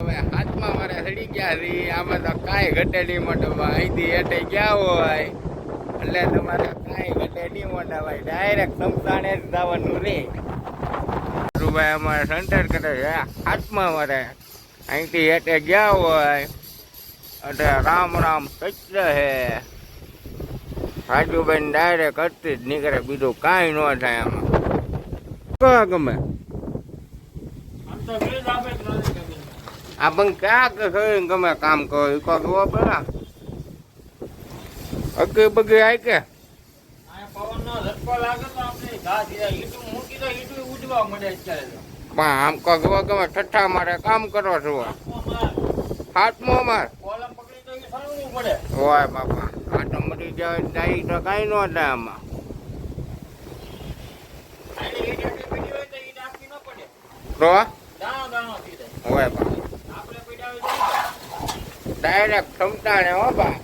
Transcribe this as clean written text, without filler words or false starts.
હવે હાથમાં મારે સડી ગયા છે આમાં તો કાંઈ ઘટે નહીં મોટો ભાઈ અહીંથી હેઠે ગયા હોય એટલે તમારે કાંઈ ઘટે નહીં મોટા ભાઈ ડાયરેક્ટ સમસાણે જ જવાનું રે ભાઈ અમારે સેન્ટર કરે છે હાથમાં મારે અહીંથી હેઠે ગયા હોય એટલે રામ રામ કચરે છે રાજુભાઈ ડાયરેક્ટ કરતી જ નીકળે બીજું કાંઈ ન થાય આમાં ગમે આ પણ ક્યાં કે ગમે કામ કરો એ કોક એવો પેલા અગે બગે આય કે આમ કોક એવો ગમે ઠઠ્ઠા મારે કામ કરો છો હાથમો માર હોય બાપા આટો મરી જાય ડાઈ તો કઈ ન થાય આમાં હોય બા ડાયરેક્ટ ક્ષમતા ને હો બા